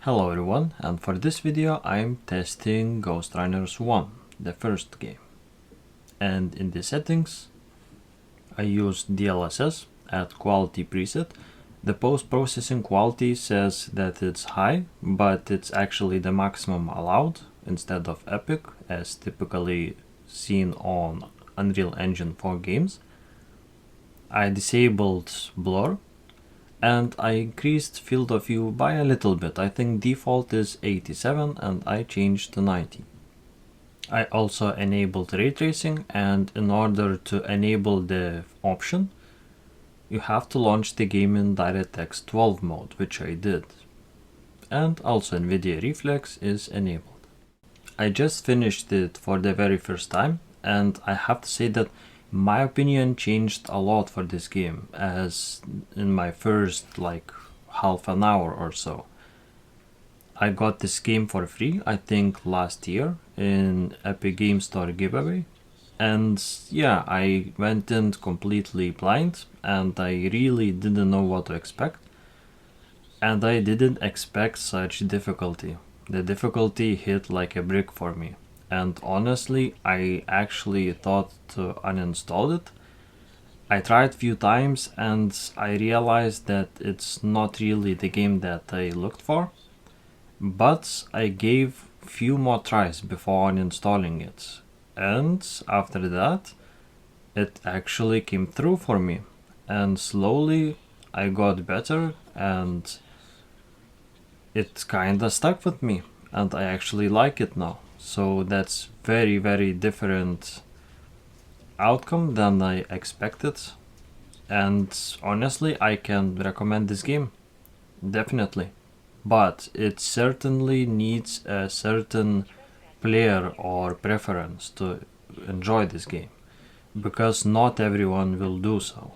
Hello everyone, and for this video I'm testing Ghostrunner 1, the first game. And in the settings I used DLSS at quality preset. The post-processing quality says that it's high, but it's actually the maximum allowed instead of epic, as typically seen on Unreal Engine 4 games. I disabled blur and I increased field of view by a little bit. I think default is 87 and I changed to 90. I also enabled ray tracing, and in order to enable the option you have to launch the game in DirectX 12 mode, which I did. And also Nvidia Reflex is enabled. I just finished it for the very first time, and I have to say that my opinion changed a lot for this game, as in my first half an hour or so. I got this game for free, I think last year, in Epic Game Store giveaway. And yeah, I went in completely blind and I really didn't know what to expect. And I didn't expect such difficulty. The difficulty hit like a brick for me. And honestly, I actually thought to uninstall it. I tried few times and I realized that it's not really the game that I looked for. But I gave few more tries before uninstalling it. And after that, it actually came through for me. And slowly I got better and it kinda stuck with me. And I actually like it now. So that's very different outcome than I expected, and honestly I can recommend this game, definitely. But it certainly needs a certain player or preference to enjoy this game, because not everyone will do so.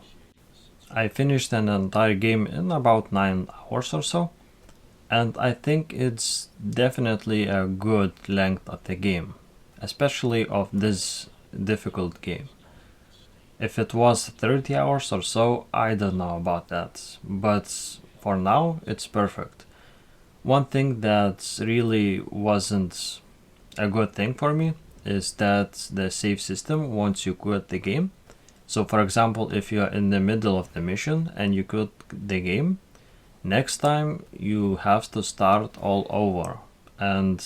I finished an entire game in about 9 hours or so. And I think it's definitely a good length of the game, especially of this difficult game. If it was 30 hours or so, I don't know about that, but for now it's perfect. One thing that really wasn't a good thing for me is that the save system once you quit the game. So for example, if you are in the middle of the mission and you quit the game, next time you have to start all over, and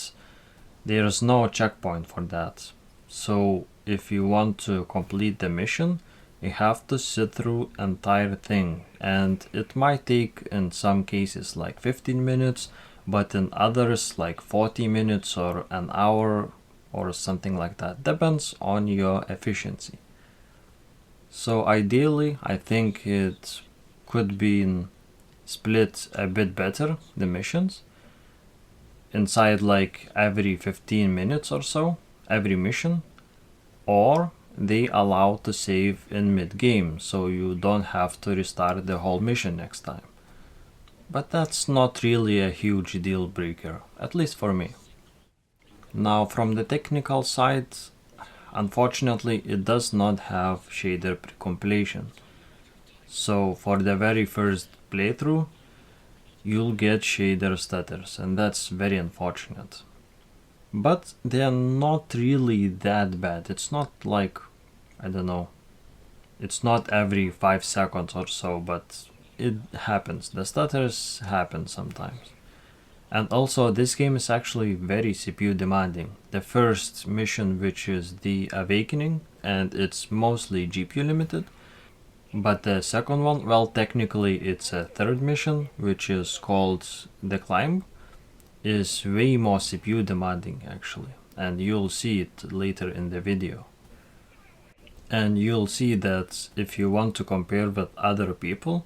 there's no checkpoint for that. So if you want to complete the mission, you have to sit through entire thing, and it might take in some cases like 15 minutes, but in others like 40 minutes or an hour or something like that. Depends on your efficiency. So ideally I think it could be split a bit better, the missions, inside like every 15 minutes or so, every mission, or they allow to save in mid-game, so you don't have to restart the whole mission next time. But that's not really a huge deal breaker, at least for me. Now from the technical side, unfortunately it does not have shader compilation. So for the very first playthrough, you'll get shader stutters, and that's very unfortunate. But they're not really that bad. It's not like, I don't know, it's not every 5 seconds or so, but it happens. The stutters happen sometimes. And also this game is actually very CPU demanding. The first mission, which is the Awakening, and it's mostly GPU limited. But the second one, well, technically it's a third mission, which is called The Climb, is way more CPU demanding actually, and you'll see it later in the video. And you'll see that if you want to compare with other people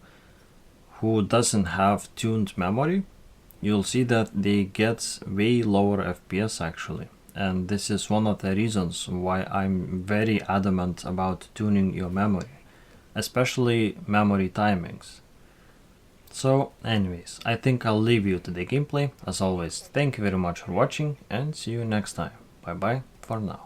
who doesn't have tuned memory, you'll see that they get way lower FPS actually. And this is one of the reasons why I'm very adamant about tuning your memory, especially memory timings. So anyways, I think I'll leave you to the gameplay. As always, thank you very much for watching and see you next time. Bye bye for now.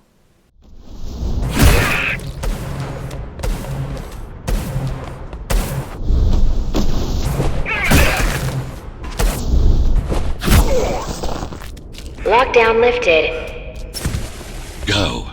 Lockdown lifted. Go.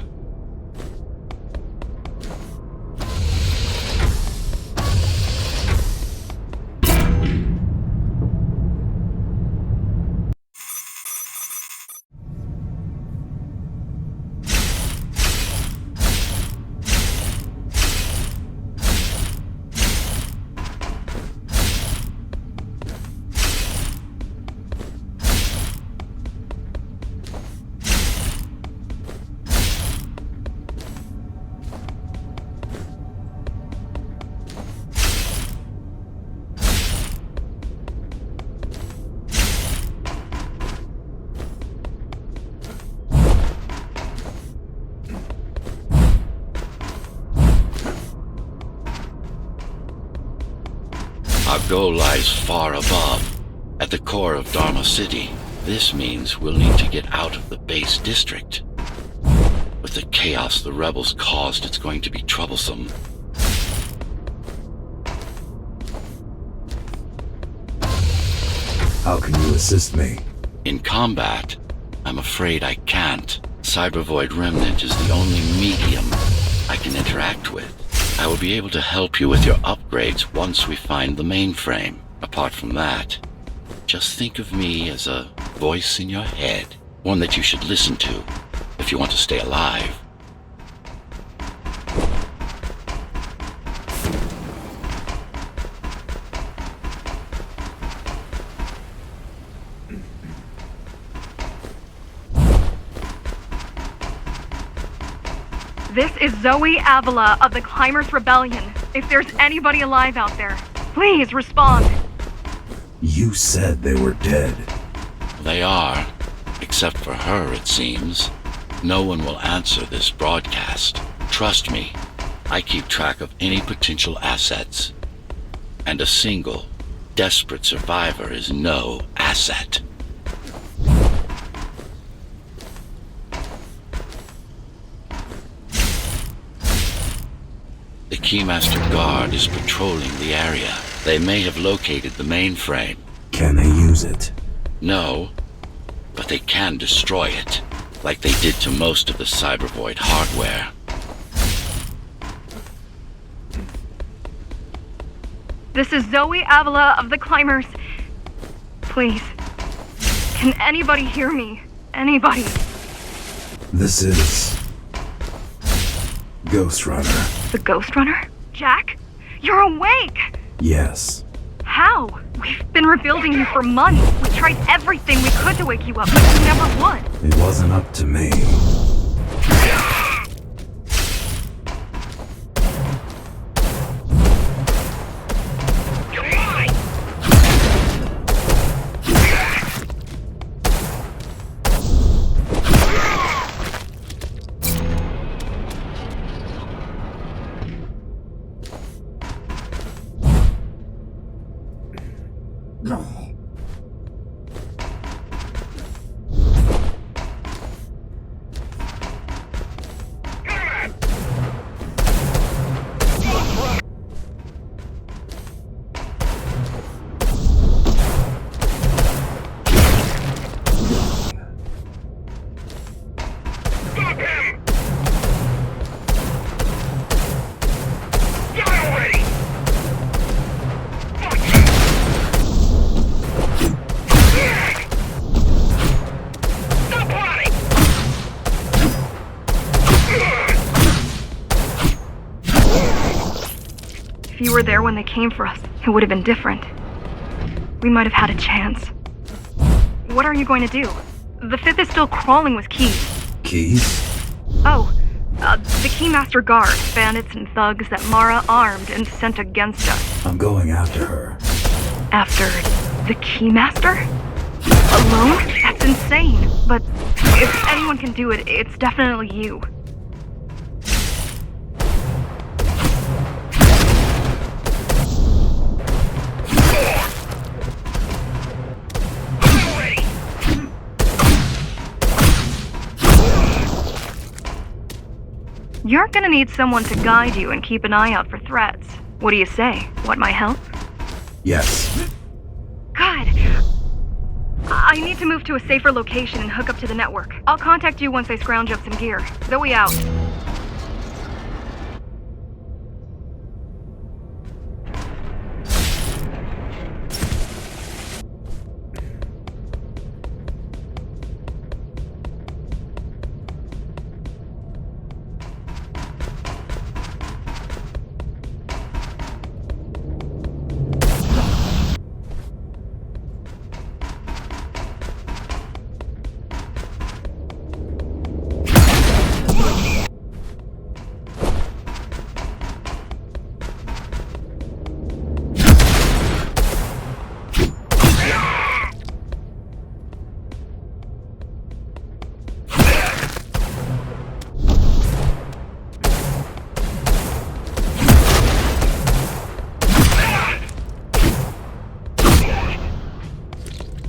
Our goal lies far above, at the core of Dharma City. This means we'll need to get out of the base district. With the chaos the rebels caused, it's going to be troublesome. How can you assist me? In combat, I'm afraid I can't. Cybervoid Remnant is the only medium I can interact with. I will be able to help you with your upgrades once we find the mainframe. Apart from that, just think of me as a voice in your head, one that you should listen to if you want to stay alive. This is Zoe Avila of the Climbers Rebellion. If there's anybody alive out there, please respond. You said they were dead. They are, except for her, it seems. No one will answer this broadcast. Trust me, I keep track of any potential assets. And a single, desperate survivor is no asset. The Keymaster Guard is patrolling the area. They may have located the mainframe. Can they use it? No, but they can destroy it, like they did to most of the Cybervoid hardware. This is Zoe Avila of the Climbers. Please, can anybody hear me? Anybody? This is Ghostrunner. The Ghostrunner? Jack? You're awake! Yes. How? We've been rebuilding you for months. We tried everything we could to wake you up, but you never would. It wasn't up to me. If you were there when they came for us, it would have been different. We might have had a chance. What are you going to do? The Fifth is still crawling with keys. Keys? Oh, the Keymaster Guard, bandits and thugs that Mara armed and sent against us. I'm going after her. After the Keymaster? Alone? That's insane. But if anyone can do it, it's definitely you. You're gonna need someone to guide you and keep an eye out for threats. What do you say? Want my help? Yes. Good. I need to move to a safer location and hook up to the network. I'll contact you once I scrounge up some gear. Zoe out.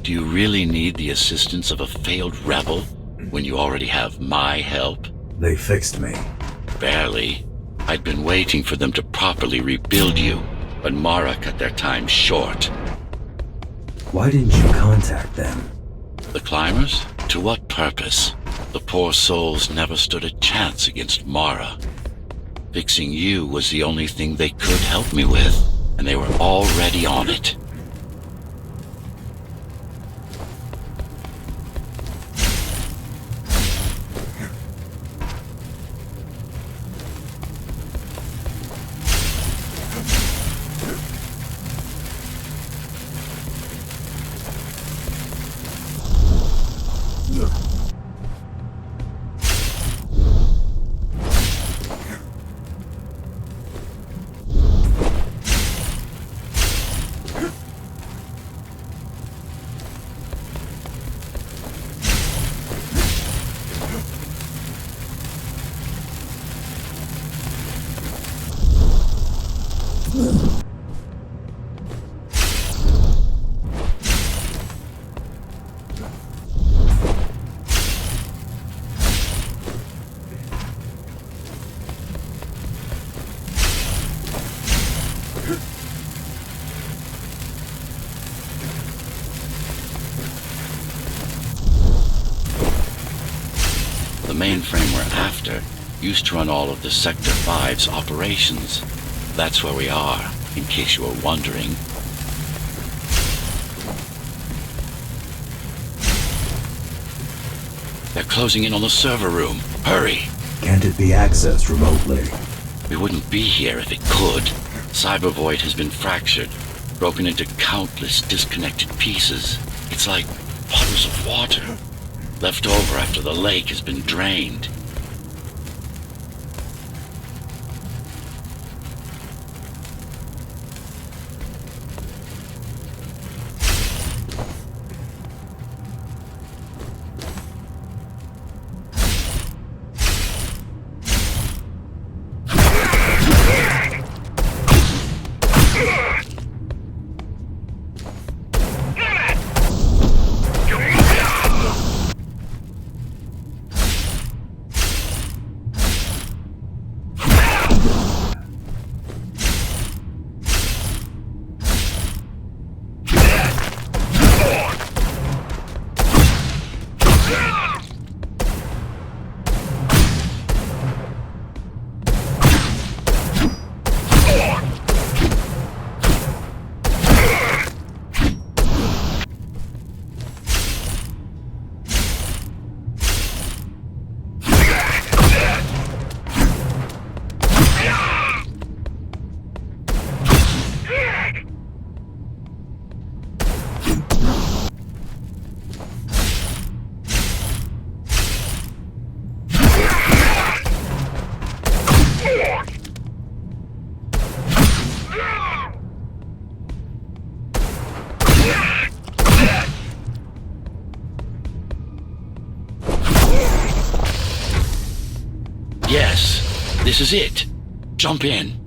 Do you really need the assistance of a failed rebel when you already have my help? They fixed me. Barely. I'd been waiting for them to properly rebuild you, but Mara cut their time short. Why didn't you contact them? The climbers? To what purpose? The poor souls never stood a chance against Mara. Fixing you was the only thing they could help me with, and they were already on it. The mainframe we're after used to run all of the Sector 5's operations. That's where we are, in case you were wondering. They're closing in on the server room. Hurry! Can't it be accessed remotely? We wouldn't be here if it could. Cybervoid has been fractured, broken into countless disconnected pieces. It's like puddles of water, left over after the lake has been drained. Yes, this is it. Jump in.